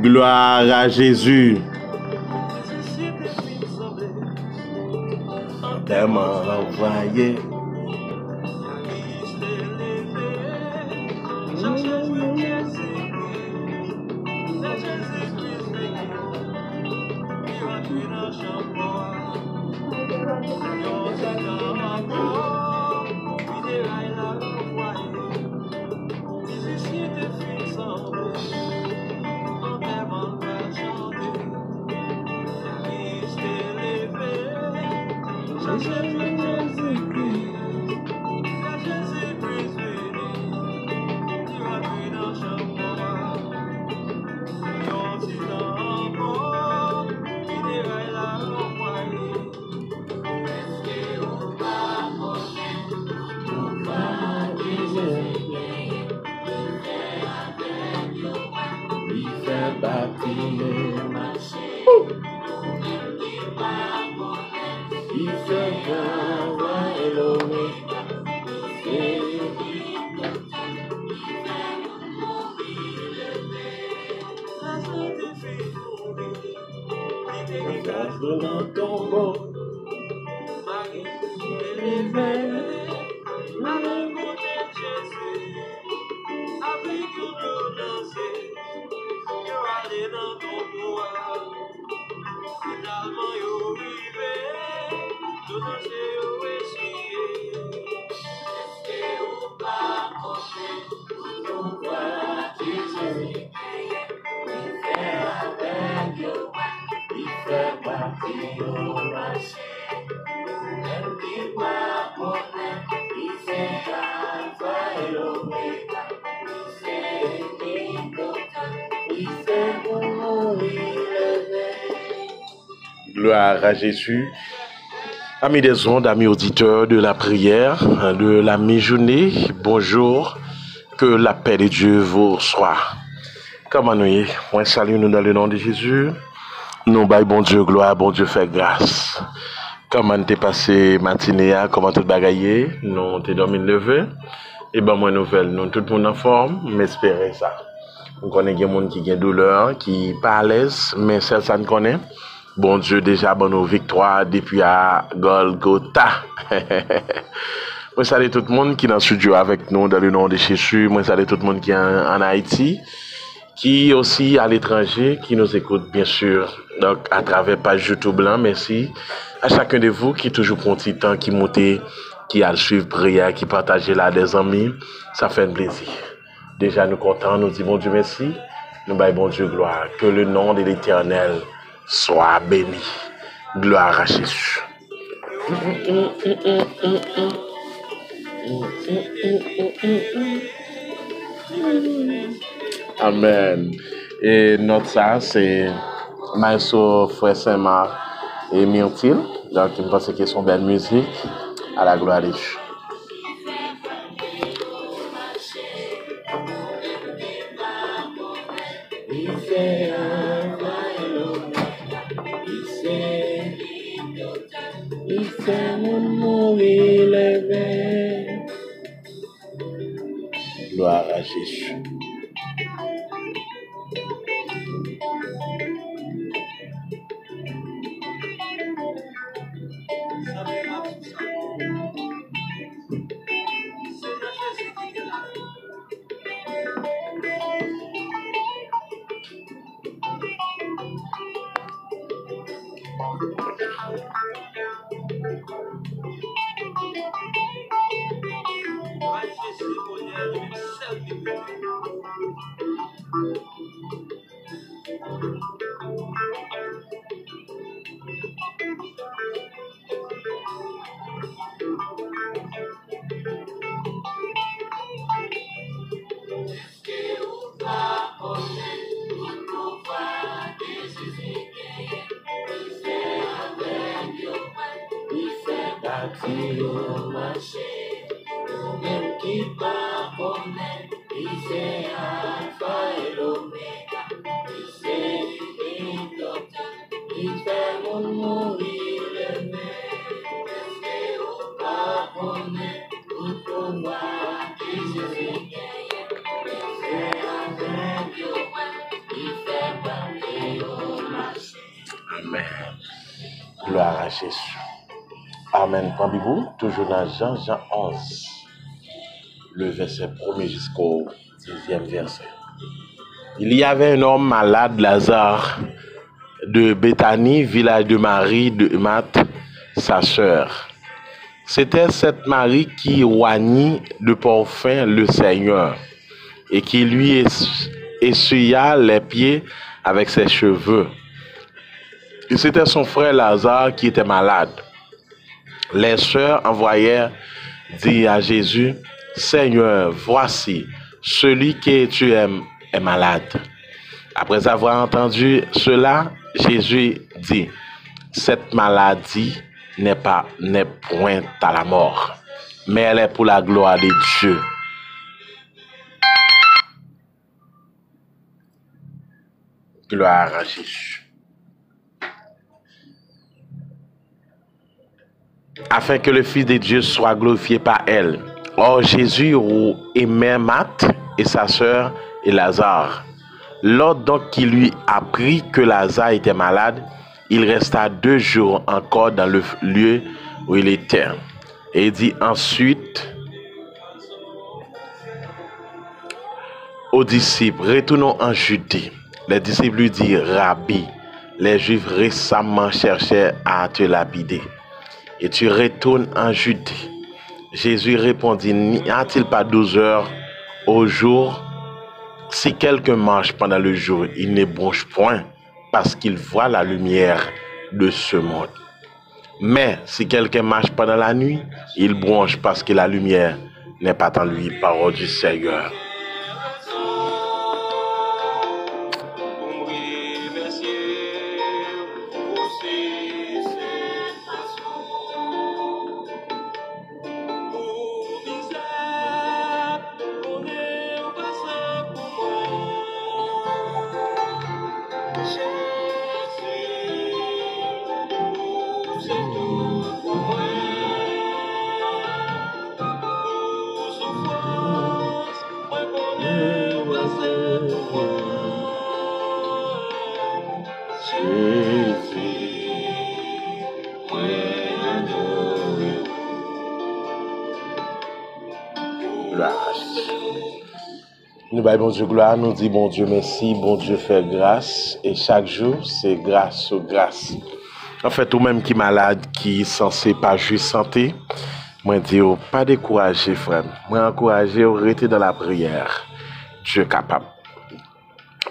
Gloire à Jésus. Tellement envoyé. Gloire à Jésus. Amis des ondes, amis auditeurs de la prière, de la mi-journée, bonjour, que la paix de Dieu vous soit. Comment nous y est? Moi, salue nous dans le nom de Jésus. Nous baillons bon Dieu gloire, bon Dieu fait grâce. Comment t'es passé matinée, comment tout bagaillé? Nous t'es dormi levé. Et ben moi nouvelle, nous tout le monde en forme, mais espérez ça. On connaît des gens qui ont douleur, qui pas à l'aise, mais ça nous connaît. Bon Dieu déjà bon nos victoires depuis à Golgotha. Moi salue tout le monde qui est dans le studio avec nous dans le nom de Jésus. Moi salue tout le monde qui est en Haïti, qui aussi à l'étranger, qui nous écoute bien sûr. Donc à travers page YouTube blanc, merci à chacun de vous qui toujours prend petit temps, qui montez, qui a le suivre prière, qui partage là des amis, ça fait un plaisir. Déjà nous contents, nous disons bon Dieu merci, nous baillons bon Dieu gloire, que le nom de l'Éternel soit béni. Gloire à Jésus. Amen. Et notre ça, c'est Maestro Frère Saint-Marc et Myrtille. Donc, je pense qu'ils sont belle musique à la gloire de Dieu. Gloire à Jésus. Amen. Gloire à Jésus. Amen. Pendez-vous, toujours dans Jean 11, le verset 1er jusqu'au 10e verset. Il y avait un homme malade, Lazare, de Béthanie, village de Marie, de Marthe, sa sœur. C'était cette Marie qui oignit de parfum le Seigneur et qui lui essuya les pieds avec ses cheveux. Et c'était son frère Lazare qui était malade. Les sœurs envoyèrent dire à Jésus, Seigneur, voici, celui que tu aimes est malade. Après avoir entendu cela, Jésus dit, cette maladie n'est point à la mort, mais elle est pour la gloire de Dieu. Gloire à Jésus. Afin que le Fils de Dieu soit glorifié par elle. Or, Jésus aimait Marthe et sa sœur et Lazare. Lors donc qu'il lui apprit que Lazare était malade, il resta 2 jours encore dans le lieu où il était. Et il dit ensuite aux disciples, retournons en Judée. Les disciples lui dirent, Rabbi, les Juifs récemment cherchaient à te lapider. Et tu retournes en Judée. Jésus répondit, n'y a-t-il pas 12 heures au jour? Si quelqu'un marche pendant le jour, il ne bronche point, parce qu'il voit la lumière de ce monde. Mais si quelqu'un marche pendant la nuit, il bronche parce que la lumière n'est pas en lui, parole du Seigneur. Nous baillons bon Dieu gloire, nous dit bon Dieu merci, bon Dieu fait grâce, et chaque jour c'est grâce sur grâce. En fait, ou même qui malade, qui censé pas juste santé, moi dis pas décourager frère, moi encourager à rester dans la prière. Dieu capable.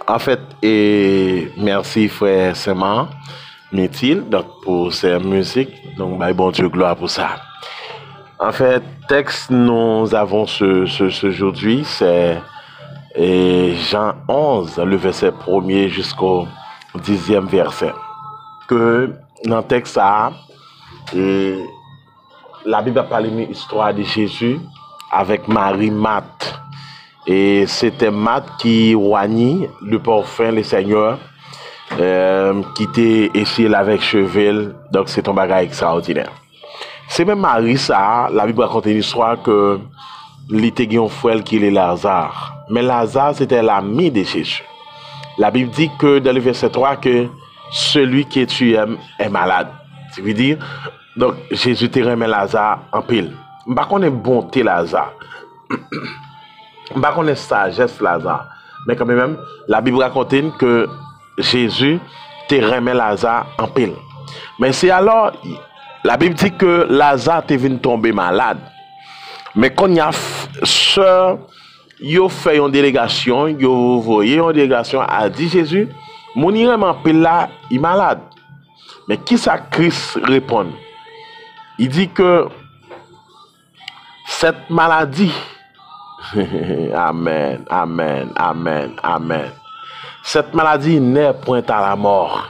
En fait, et merci frère Seman Métil donc pour ces musiques, donc baillons bon Dieu gloire pour ça. En fait, texte nous avons ce aujourd'hui, c'est Jean 11, le verset 1er jusqu'au 10e verset. Que dans le texte, la Bible a parlé de l'histoire de Jésus avec Marie Marthe. Et c'était Marthe qui oignit le parfum, le Seigneur, qui était essuyé avec chevel. Donc c'est un bagage extraordinaire. C'est même Marie, ça, la Bible raconte une histoire que l'était un frère qui est Lazare. Mais Lazare, c'était l'ami de Jésus. La Bible dit que dans le verset 3, que celui que tu aimes est malade. Ça veut dire, donc Jésus te remet Lazare en pile. Je ne sais pas qu'on est bonté Lazare. Je ne sais pas qu'on est sagesse Lazare. Mais quand même, la Bible raconte que Jésus te remet Lazare en pile. Mais c'est alors, la Bible dit que Lazare te venu tomber malade. Mais quand il y a sœur, yo fait une délégation, yo voyez une délégation a dit Jésus, mon irement là, il est malade. Mais qui ça Christ répond? Il dit que cette maladie, amen, amen, amen, amen. Cette maladie n'est point à la mort,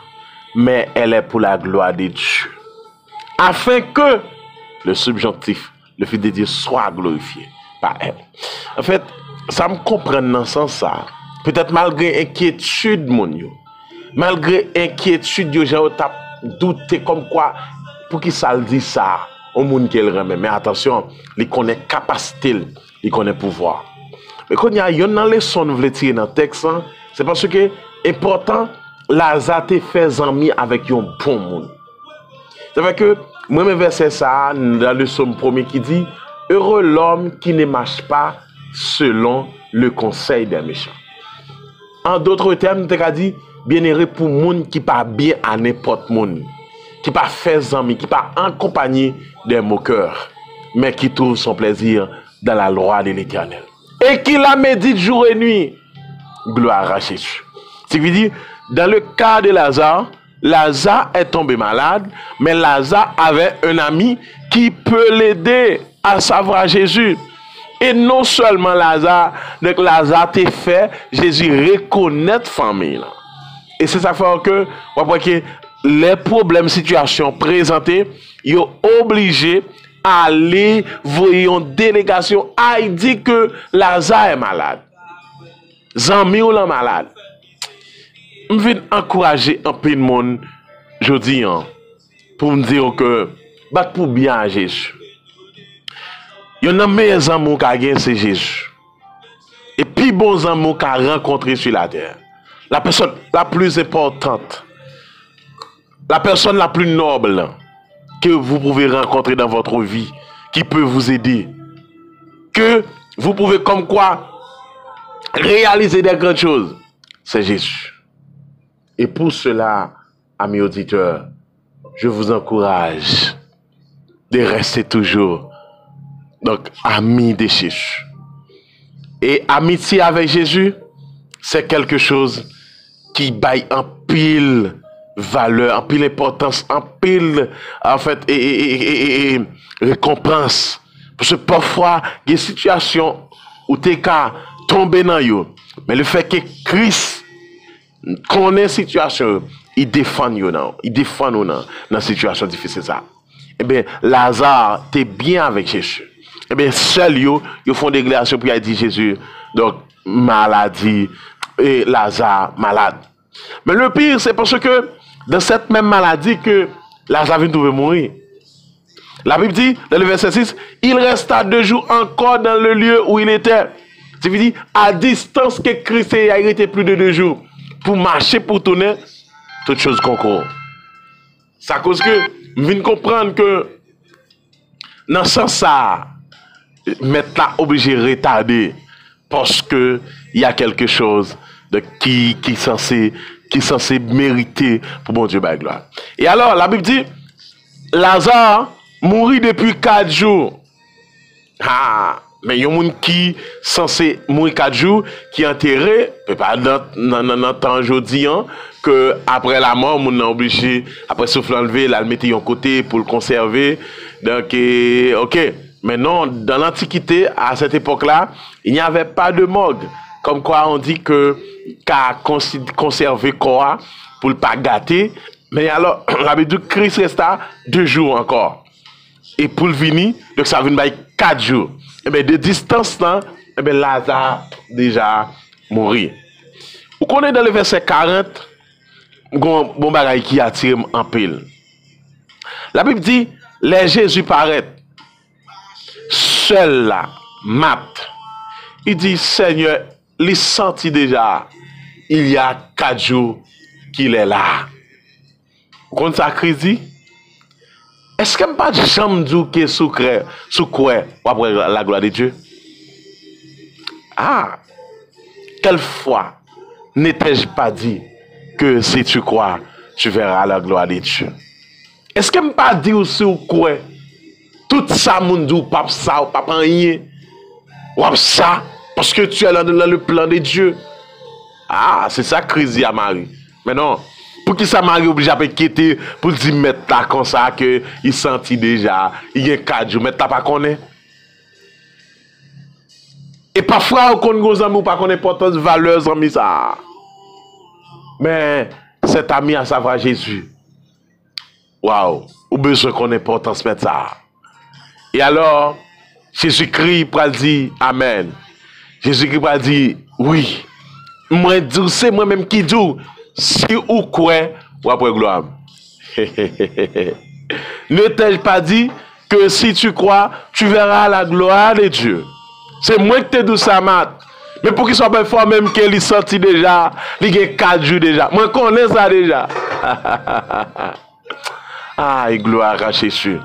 mais elle est pour la gloire de Dieu. Afin que le subjonctif, le Fils de Dieu, soit glorifié par elle. En fait, ça me comprend dans ce sens ça. Peut-être malgré inquiétude, mon yo. Malgré inquiétude, yo, j'ai douté comme quoi, pour qui ça le dit ça, au monde qu'elle remet. Mais attention, il connaît capacité, il connaît pouvoir. Mais quand il y a une leçon que vous voulez tirer dans le texte, c'est parce que important, Lazare te fait ami avec un bon monde. C'est vrai que moi me verset ça dans le psaume 1er qui dit heureux l'homme qui ne marche pas selon le conseil des méchants. En d'autres termes, tu as dit bienheureux pour monde qui pas bien à n'importe monde, qui pas fait amis, qui pas accompagné des moqueurs, mais qui trouve son plaisir dans la loi de l'Éternel. Et qui la médite jour et nuit. Gloire à Jésus. Ce qui veut dire, dans le cas de Lazare, Lazare est tombé malade, mais Lazare avait un ami qui peut l'aider à savoir Jésus. Et non seulement Lazare, donc Lazare t'a fait Jésus reconnaître famille. Et c'est ça fait que, les problèmes, situations présentées, ils sont obligés à aller voir une délégation. Il dit que Lazare est malade. Zami ou la malade. Je viens encourager un peu de monde, je dis, pour me dire que, bat pour bien à Jésus. Il y a un meilleur amour qu'a gagné, c'est Jésus. Et puis bon amour qu'a rencontré sur la terre. La personne la plus importante, la personne la plus noble que vous pouvez rencontrer dans votre vie, qui peut vous aider, que vous pouvez comme quoi réaliser des grandes choses, c'est Jésus. Et pour cela, amis auditeurs, je vous encourage de rester toujours donc amis de Jésus. Et amitié avec Jésus, c'est quelque chose qui baille en pile valeur, en pile importance, en pile en fait et récompense. Parce que parfois, il y a des situations où tu es tombé dans eux. Mais le fait que Christ connaît la situation, il défend nous dans la situation difficile ça. Eh bien, Lazare, tu es bien avec Jésus. Eh bien, seuls ils font des déclarations pour dire Jésus, donc maladie, et Lazare malade. Mais le pire, c'est parce que dans cette même maladie que Lazare vient de mourir. La Bible dit, dans le verset 6, il resta 2 jours encore dans le lieu où il était. Ça veut dire, à distance que Christ a été plus de 2 jours. Pour marcher, pour tourner, toutes choses concourent. Ça cause que, je viens comprendre que, dans ce sens, ça, maintenant obligé de retarder parce que il y a quelque chose de qui est censé mériter pour bon Dieu par gloire. Et alors la Bible dit Lazare mourit depuis 4 jours. Mais il y a un monde qui censé mourir 4 jours qui est enterré, pas dans temps aujourd'hui que après la mort on est obligé après souffle enlevé là le mettre de côté pour le conserver. Donc OK. Mais non, dans l'Antiquité, à cette époque-là, il n'y avait pas de morgue. Comme quoi, on dit que qu'à conserver quoi pour ne pas gâter. Mais alors, la Bible dit que Christ resta 2 jours encore. Et pour le venir, donc ça vient de 4 jours. Et bien, de distance, là, et bien, Lazare déjà mourit. Vous connaissez dans le verset 40, bon bagay qui attire en pile. La Bible dit, les Jésus paraît. Seul là, mat. Il dit, Seigneur, il sentit déjà, il y a 4 jours qu'il est là. Quand ça dit, est-ce qu'il n'y a pas de jambe qui est sous quoi après la gloire de Dieu? Quelle fois n'étais-je pas dit que si tu crois, tu verras la gloire de Dieu? Est-ce qu'il n'y a pas dit aussi quoi? Tout ça, mon Dieu, pas ça, pas rien. Ou ça, parce que tu es dans le plan de Dieu. C'est ça, crise à Marie. Mais non, pour qui ça Marie obligé à quitter, pour dire mettre là comme ça, que il sentit déjà, il y a 4 jours, mettre là pas connaître. Et parfois, on connaît nos amis, pas connaît pas de valeurs, amis, ça. Mais cet ami à savoir Jésus. Waouh, ou besoin qu'on ait importance mettre ça. Et alors, Jésus-Christ va dire Amen. Jésus-Christ va dire oui. Moi, c'est moi-même qui dis, si ou quoi, ou après gloire. Ne t'ai-je pas dit que si tu crois, tu verras la gloire de Dieu? C'est moi qui te dis ça, Matt. Mais pour qu'il soit bien fort, même qu'il est sorti déjà, il y a 4 jours déjà. Moi, je connais ça déjà. Ah, et gloire à Jésus.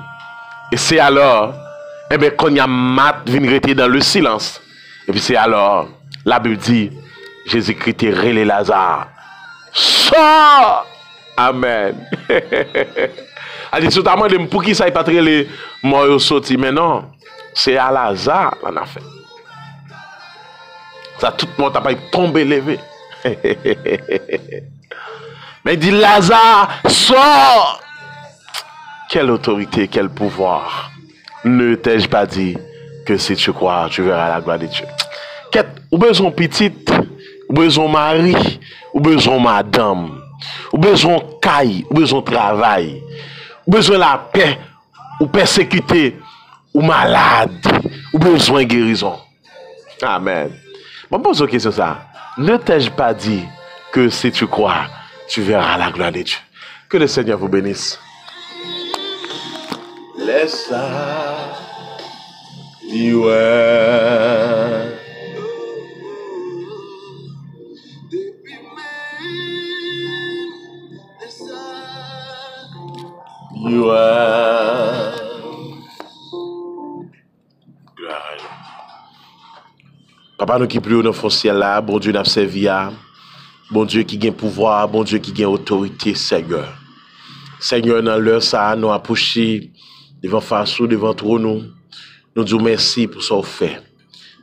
Et c'est alors, eh bien, quand il y a mat, vient rester dans le silence. Et puis c'est alors, la Bible dit, Jésus-Christ est relé Lazare. Sors! Amen. Elle dit, notamment, pour qui ça n'est pas très les morts sortis, mais non, c'est à Lazare qu'on a fait. Ça, tout le monde n'a pas tombé levé. Mais il dit, Lazare, sors! Quelle autorité, quel pouvoir. Ne t'ai-je pas dit que si tu crois, tu verras la gloire de Dieu. Ou besoin petite, ou besoin mari, ou besoin madame, ou besoin caille, ou besoin travail, ou besoin la paix, ou persécuté, ou malade, ou besoin guérison. Amen. Bon, pose une question ça. Ne t'ai-je pas dit que si tu crois, tu verras la gloire de Dieu. Que le Seigneur vous bénisse. Laisse ça. Papa nous qui plus dans le ciel là, bon Dieu n'a servi à, bon Dieu qui gagne pouvoir, bon Dieu qui gagne autorité, Seigneur. Seigneur, dans l'heure ça, nous approcher devant face ou devant trop nous. Nous disons merci pour ce qu'on fait.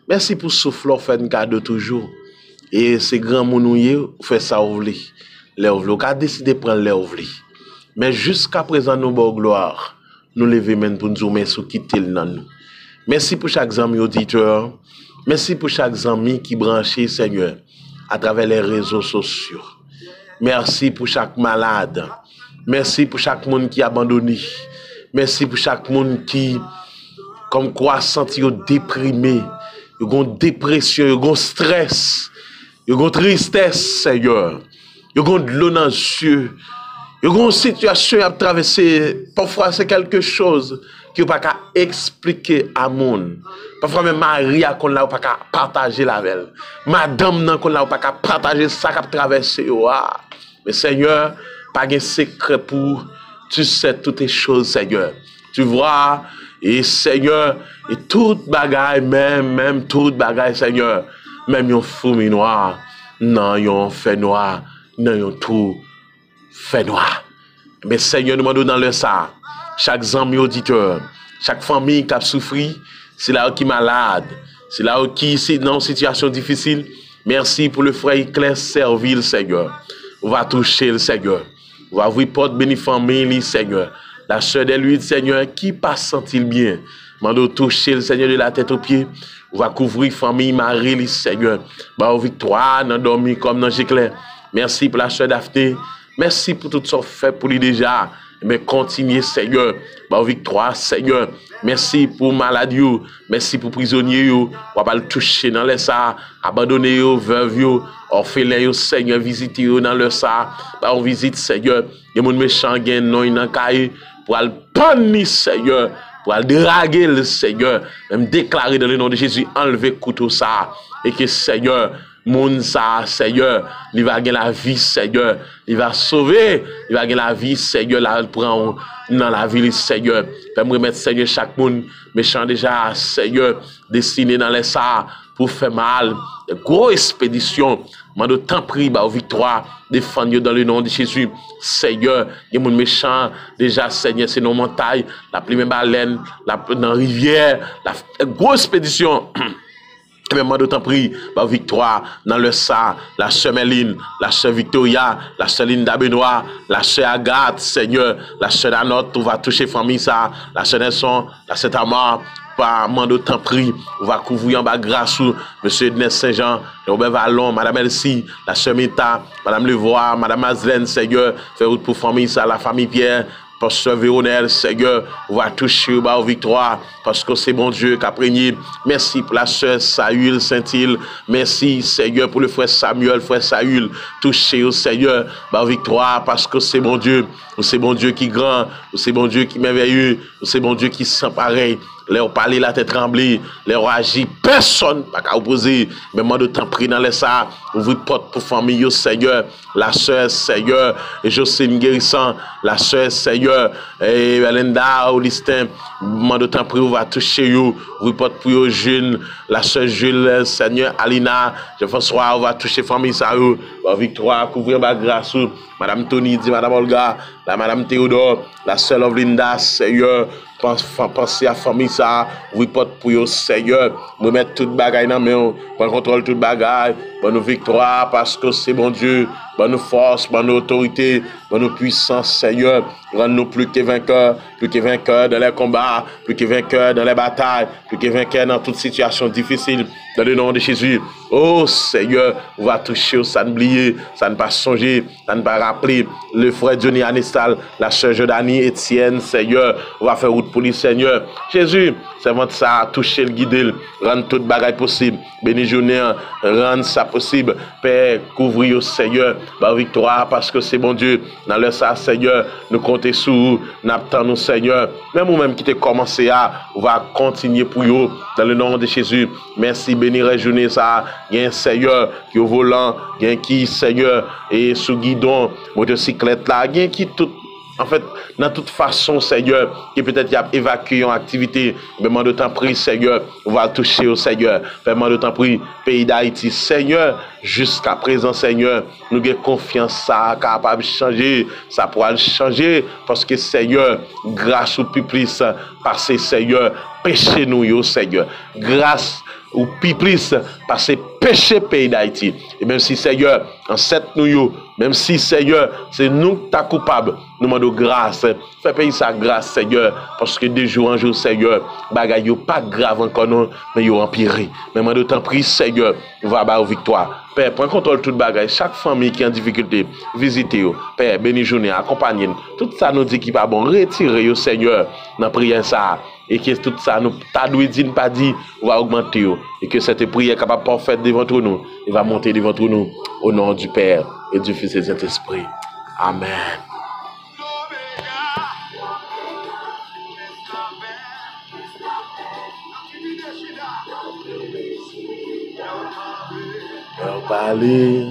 Merci pour ce souffle fait un cadeau toujours. Et ces grands mounouillés, fait ça ouvrir. Les ouvrir. On a décidé de prendre les ouvrir. Mais jusqu'à présent, nous avons gloire. Nous levons maintenant pour nous dire merci pour quitter le nous. Merci pour chaque ami auditeur. Merci pour chaque ami qui branché, Seigneur, à travers les réseaux sociaux. Merci pour chaque malade. Merci pour chaque monde qui a abandonné. Merci pour chaque monde qui, comme quoi, senti déprimé. Ils ont dépression, ils ont stress. Ils ont tristesse, Seigneur. Ils ont de l'eau dans les yeux. Ils ont une situation à traverser. Parfois, c'est quelque chose qui ne peut pas expliquer à monde. Parfois, même Maria, qu'on n'a pas partager la veille. Madame, qu'on n'a pas partager ça qui a traversé. Mais Seigneur, pas de secret pour tu sais toutes les choses, Seigneur. Tu vois, et Seigneur, et toute bagaille, même toute bagaille, Seigneur, même yon fourmi noir, non yon fait noir, non yon tout fait noir. Mais Seigneur, nous demandons dans le ça, chaque ami auditeur, chaque famille qui a souffert, c'est là qui est malade, c'est là qui est dans une situation difficile. Merci pour le frère Claire Serville, Seigneur. On va toucher le Seigneur. On va ouvrir porte béni famille, Seigneur. La sœur de lui, Seigneur, qui passe sentir bien. Mando toucher le Seigneur de la tête aux pieds. On va couvrir famille Marie, Seigneur. Bah, victoire, dans dormir comme dans l'éclair. Merci pour la sœur Daphné. Merci pour tout ce qu'on fait pour lui déjà. Mais continuez, Seigneur. Bah, victoire, Seigneur. Merci pour maladie. Merci pour prisonniers. On va pas le toucher dans les ça. Abandonner, veuve, orphelin, Seigneur. Visiter dans le ça. Bah, on visite, Seigneur. Il y a des méchants qui ont un cahier. Pour aller punir, Seigneur. Pour aller draguer le Seigneur. Même déclarer dans le nom de Jésus. Enlever couteau ça. Et que, Seigneur. Moun ça, Seigneur, il va gagner la vie, Seigneur. Il va sauver, il va gagner la vie, Seigneur. Là, prend dans la vie, Seigneur. Fais-moi remettre, Seigneur, chaque monde méchant déjà, Seigneur, destiné dans les ça pour faire mal. Grosse expédition. Mando tant prie, bah, victoire, défendre dans le nom de Jésus. Seigneur, il y a des méchants, déjà, Seigneur, c'est nos montagnes, la première baleine, dans la rivière, la grosse expédition. Mais moi d'autant prie, bah, victoire dans le ça, la sœur Méline, la sœur Victoria, la sœur Linda Benoît, la sœur Agathe, Seigneur, la sœur Anotte, on va toucher famille ça, la sœur Nelson, la sœur Tamar, par mando temps pris, on va couvrir en bas grâce ou monsieur Ednes Saint-Jean, Robert Vallon, madame Elsie, la sœur Mita, madame Levoix, madame Azlène, Seigneur, fait route pour famille ça, la famille Pierre. Pasteur Véronel, Seigneur, on va toucher aux victoire parce que c'est bon Dieu qui a prégné. Merci pour la sœur Saül Saint-Île. Merci, Seigneur, pour le frère Samuel, frère Saül. Touchez au Seigneur, bah, victoire parce que c'est bon Dieu. C'est bon Dieu qui est grand, c'est bon Dieu qui est merveilleux, c'est bon Dieu qui sent pareil. Leur parler la tête tremblée, leur agir, personne pas qu'à opposer. Mais moi de temps pris dans les ça, ouvrir porte pour famille, Seigneur, la sœur, Seigneur, et Jocelyne Guérissant, la sœur, Seigneur, et Belinda, Augustin, moi de temps pris, on va toucher you, ouvrir porte pour you, Jules, la sœur Jules, Seigneur, Alina, Jean-François, on va toucher famille, ça, Victoire, couvrir ma grâce, Madame Tony, dit Madame Olga, la Madame Théodore, la sœur Lovelinda, Seigneur, penser à famille ça, oui porte pour yo Seigneur, nous mettre toute bagaille dans main, prendre contrôle toute bagaille, bonne victoire parce que c'est bon Dieu, bonne force, bonne autorité, bonne puissance Seigneur, rends-nous plus que vainqueurs dans les combats, plus que vainqueurs dans les batailles, plus que vainqueurs dans toute situation difficile, dans le nom de Jésus. Oh Seigneur, on va toucher, ça n'oublier, ça ne pas songer, ça ne pas rappeler le frère Johnny Anistal, la sœur Jordanie Etienne, Seigneur, on va faire route pour lui, Seigneur. Jésus, c'est votre ça, toucher le guider, rendre toute bagaille possible, béni journée, rendre ça possible, Père, couvrir Seigneur, par victoire, parce que c'est bon Dieu, dans le ça, Seigneur, nous comptons sur vous, nous attendons, Seigneur, même vous-même qui t'es commencé à, on va continuer pour vous, dans le nom de Jésus. Merci, béni, journée ça, il y a un Seigneur qui est au volant, il y a un qui, Seigneur, et sous guidon, motocyclette là, il y a un qui tout. En fait, dans toute façon, Seigneur, qui peut-être y a évacué en activité, mais moi de temps pris, Seigneur, on va toucher au Seigneur. Moi de temps pris, pays d'Haïti, Seigneur, jusqu'à présent, Seigneur, nous avons confiance, ça capable de changer, ça pourra changer, parce que Seigneur, grâce au plus, parce Seigneur, péché nous, Seigneur, grâce ou plus, parce que péché pays d'Haïti. Et même si, Seigneur, en cette nous, même si, Seigneur, c'est nous qui sommes coupables, nous demandons grâce. Fais payer sa grâce, Seigneur, parce que de jour en jour, Seigneur, bagaille yo pas grave encore non, mais yo empiré. Mais moi de temps pris, Seigneur, va avoir victoire. Père, prends contrôle toute bagaille. Chaque famille qui est en difficulté, visitez-vous. Père, béni journée, accompagnez-nous. Tout ça nous dit qui pas bon, retirez-vous, Seigneur, dans la prière ça. Et que tout ça, nous, ta dit, pas dit, va augmenter. Et que cette prière capable de faire devant nous, il va monter devant nous, au nom du Père et du Fils et du Saint-Esprit. Amen. Parler.